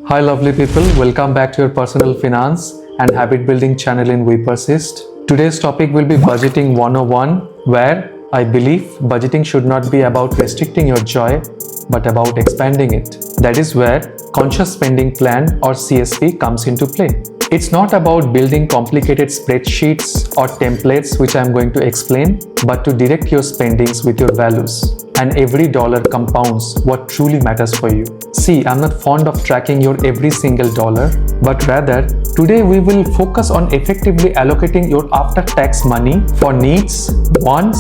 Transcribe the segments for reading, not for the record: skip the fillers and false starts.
Hi lovely people, welcome back to your personal finance and habit building channel in We Persist. Today's topic will be budgeting 101, where I believe budgeting should not be about restricting your joy but about expanding it. That is where conscious spending plan or CSP comes into play. It's not about building complicated spreadsheets or templates, which I'm going to explain, but to direct your spendings with your values. And every dollar compounds what truly matters for you. See, I'm not fond of tracking your every single dollar, but rather, today we will focus on effectively allocating your after-tax money for needs, wants,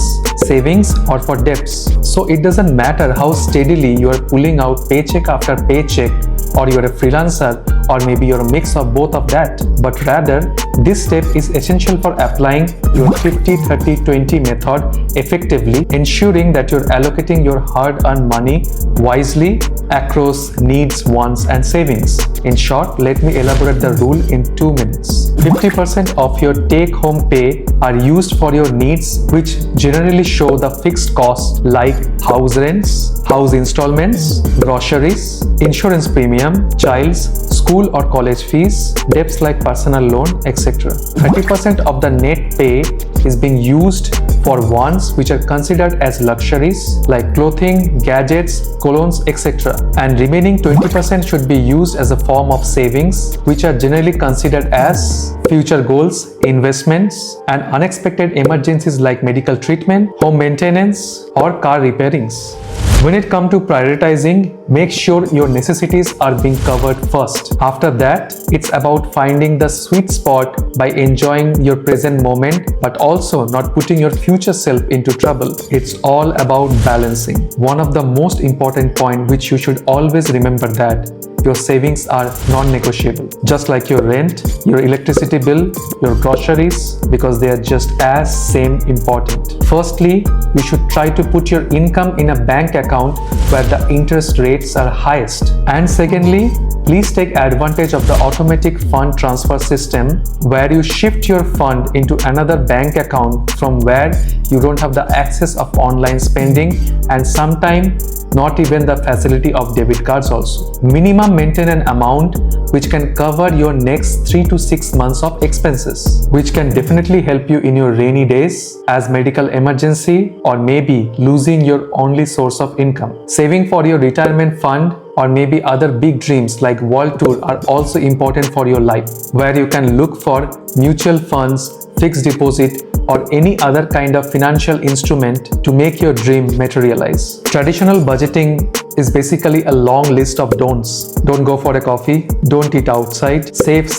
savings, or for debts. So it doesn't matter how steadily you are pulling out paycheck after paycheck, or you're a freelancer, or maybe you're a mix of both of that, but rather, this step is essential for applying your 50-30-20 method effectively, ensuring that you're allocating your hard-earned money wisely across needs, wants, and savings. In short, let me elaborate the rule in 2 minutes. 50% of your take-home pay are used for your needs, which generally show the fixed costs like house rents, house installments, groceries, insurance premium, child's school or college fees, debts like personal loan, etc. 30% of the net pay is being used for wants, which are considered as luxuries like clothing, gadgets, colognes, etc. And remaining 20% should be used as a form of savings, which are generally considered as future goals, investments, and unexpected emergencies like medical treatment, home maintenance, or car repairings. When it comes to prioritizing, make sure your necessities are being covered first. After that, it's about finding the sweet spot by enjoying your present moment, but also not putting your future self into trouble. It's all about balancing. One of the most important points which you should always remember that your savings are non-negotiable, just like your rent, your electricity bill, your groceries, because they are just as same important. Firstly, you should try to put your income in a bank account where the interest rates are highest. And secondly, please take advantage of the automatic fund transfer system where you shift your fund into another bank account from where you don't have the access of online spending and sometimes not even the facility of debit cards also. Minimum maintenance amount which can cover your next 3 to 6 months of expenses, which can definitely help you in your rainy days as medical emergency or maybe losing your only source of income. Saving for your retirement fund or maybe other big dreams like world tour are also important for your life, where you can look for mutual funds, fixed deposit, or any other kind of financial instrument to make your dream materialize. Traditional budgeting is basically a long list of don'ts. Don't go for a coffee, don't eat outside, save,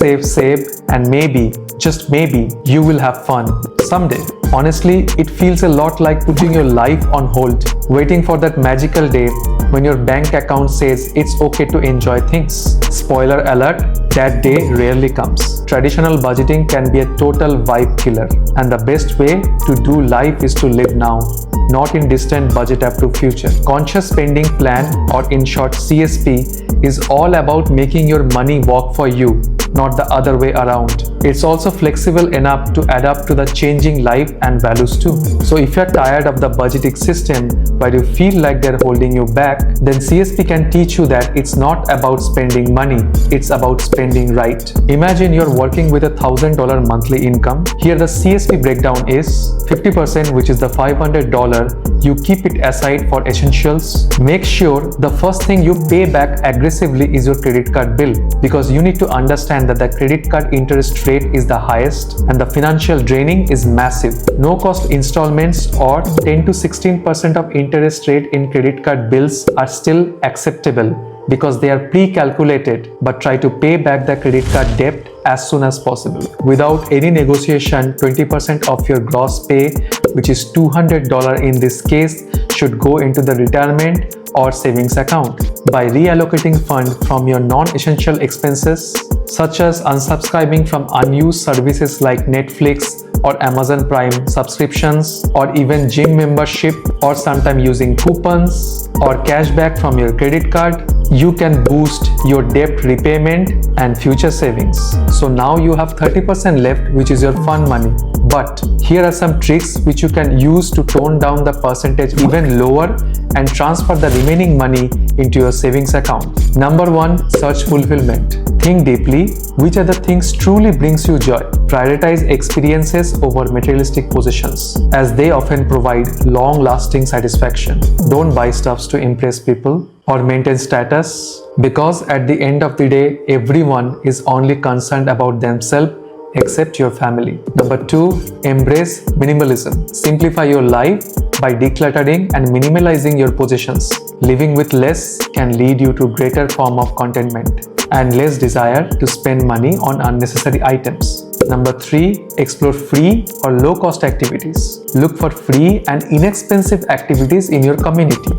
and maybe, just maybe, you will have fun someday. Honestly, it feels a lot like putting your life on hold, waiting for that magical day when your bank account says it's okay to enjoy things. Spoiler alert, that day rarely comes. Traditional budgeting can be a total vibe killer, and the best way to do life is to live now, not in distant budget-approved future. Conscious spending plan, or in short CSP, is all about making your money work for you, not the other way around. It's also flexible enough to adapt to the changing life and values too. So if you're tired of the budgeting system where you feel like they're holding you back, then CSP can teach you that it's not about spending money, it's about spending right. Imagine you're working with $1,000 monthly income. Here the CSP breakdown is 50%, which is the $500. You keep it aside for essentials. Make sure the first thing you pay back aggressively is your credit card bill, because you need to understand that the credit card interest rate is the highest and the financial draining is massive. No cost installments or 10 to 16% of interest rate in credit card bills are still acceptable because they are pre-calculated, but try to pay back the credit card debt as soon as possible. Without any negotiation, 20% of your gross pay, which is $200 in this case, should go into the retirement or savings account. By reallocating funds from your non-essential expenses, such as unsubscribing from unused services like Netflix or Amazon Prime subscriptions, or even gym membership, or sometimes using coupons or cashback from your credit card, you can boost your debt repayment and future savings. So now you have 30% left, which is your fun money. But here are some tricks which you can use to tone down the percentage even lower and transfer the remaining money into your savings account. Number 1, search fulfillment. Think deeply, which other things truly brings you joy. Prioritize experiences over materialistic possessions, as they often provide long-lasting satisfaction. Don't buy stuffs to impress people or maintain status, because at the end of the day, everyone is only concerned about themselves except your family. Number 2, embrace minimalism. Simplify your life by decluttering and minimalizing your possessions. Living with less can lead you to greater form of contentment and less desire to spend money on unnecessary items. Number 3, explore free or low-cost activities. Look for free and inexpensive activities in your community,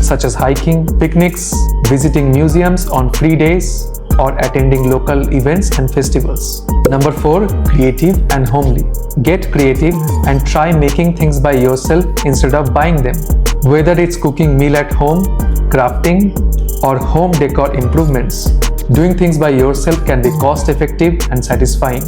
such as hiking, picnics, visiting museums on free days, or attending local events and festivals. Number 4, creative and homely. Get creative and try making things by yourself instead of buying them. Whether it's cooking meal at home, crafting, or home decor improvements, doing things by yourself can be cost-effective and satisfying.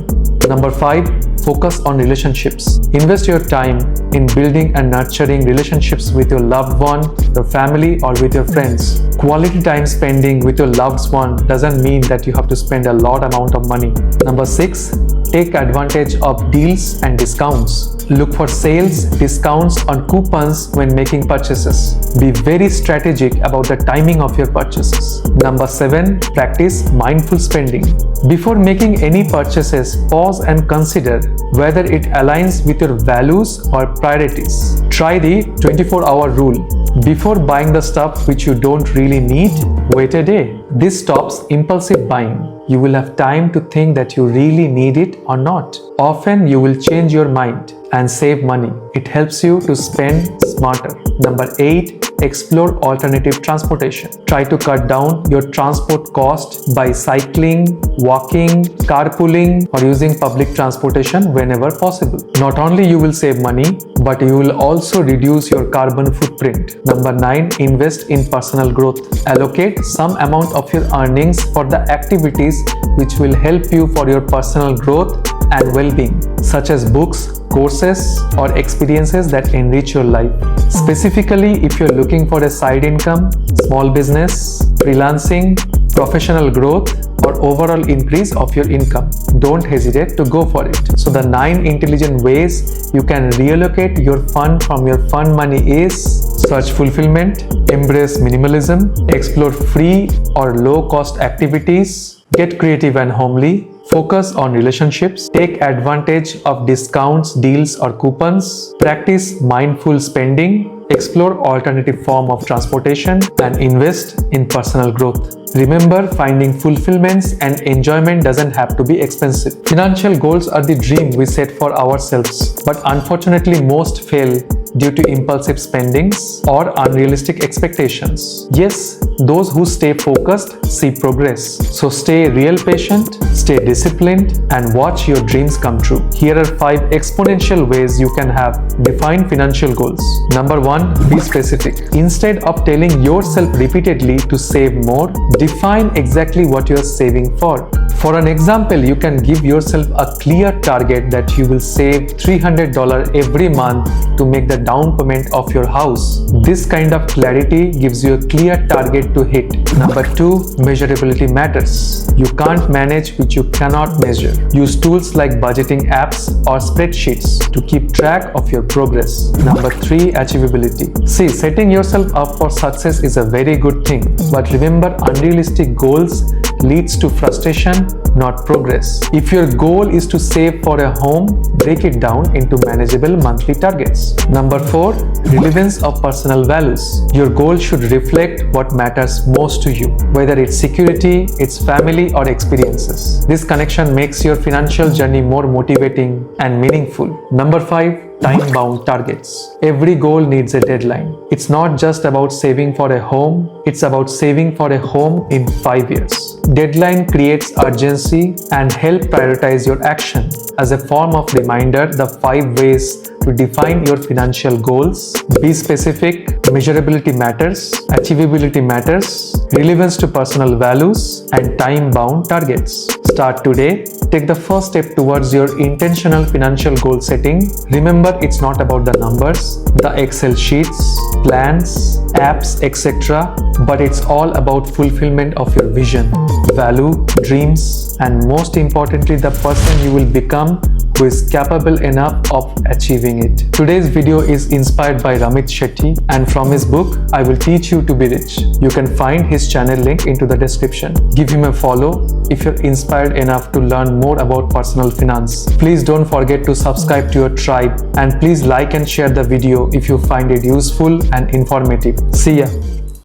Number 5, focus on relationships. Invest your time in building and nurturing relationships with your loved one, your family, or with your friends. Quality time spending with your loved one doesn't mean that you have to spend a lot amount of money. Number 6, take advantage of deals and discounts. Look for sales, discounts, or coupons when making purchases. Be very strategic about the timing of your purchases. Number 7, practice mindful spending. Before making any purchases, pause and consider whether it aligns with your values or priorities. Try the 24-hour rule. Before buying the stuff which you don't really need, wait a day. This stops impulsive buying. You will have time to think that you really need it or not. Often you will change your mind and save money. It helps you to spend smarter. Number 8, explore alternative transportation. Try to cut down your transport cost by cycling, walking, carpooling, or using public transportation whenever possible. Not only you will save money, but you will also reduce your carbon footprint. Number 9, invest in personal growth. Allocate some amount of your earnings for the activities which will help you for your personal growth and well-being, such as books, courses, or experiences that enrich your life. Specifically, if you're looking for a side income, small business, freelancing, professional growth, or overall increase of your income, don't hesitate to go for it. So the 9 intelligent ways you can reallocate your fund from your fund money is: search fulfillment, embrace minimalism, explore free or low-cost activities, get creative and homely, focus on relationships, take advantage of discounts, deals, or coupons, practice mindful spending, explore alternative form of transportation, and invest in personal growth. Remember, finding fulfillments and enjoyment doesn't have to be expensive. Financial goals are the dream we set for ourselves, but unfortunately most fail due to impulsive spendings or unrealistic expectations. Yes, those who stay focused see progress. So stay real patient, stay disciplined, and watch your dreams come true. Here are 5 exponential ways you can have defined financial goals. Number 1, be specific. Instead of telling yourself repeatedly to save more, define exactly what you are saving for. For an example, you can give yourself a clear target that you will save $300 every month to make the down payment of your house. This kind of clarity gives you a clear target to hit. Number 2, measurability matters. You can't manage which you cannot measure. Use tools like budgeting apps or spreadsheets to keep track of your progress. Number 3, achievability. See, setting yourself up for success is a very good thing, but remember, unrealistic goals leads to frustration, not progress. If your goal is to save for a home, break it down into manageable monthly targets. Number 4, relevance of personal values. Your goal should reflect what matters most to you, whether it's security, it's family, or experiences. This connection makes your financial journey more motivating and meaningful. Number 5, time-bound targets. Every goal needs a deadline. It's not just about saving for a home, it's about saving for a home in 5 years. Deadline creates urgency and help prioritize your action. As a form of reminder, the 5 ways to define your financial goals. Be specific, measurability matters, achievability matters, relevance to personal values, and time-bound targets. Start today. Take the first step towards your intentional financial goal setting. Remember, it's not about the numbers, the Excel sheets, plans, apps, etc., but it's all about fulfillment of your vision, value, dreams, and most importantly, the person you will become who is capable enough of achieving it. Today's video is inspired by Ramit Shetty, and from his book, I Will Teach You to Be Rich. You can find his channel link into the description. Give him a follow if you're inspired enough to learn more about personal finance. Please don't forget to subscribe to your tribe, and please like and share the video if you find it useful and informative. See ya.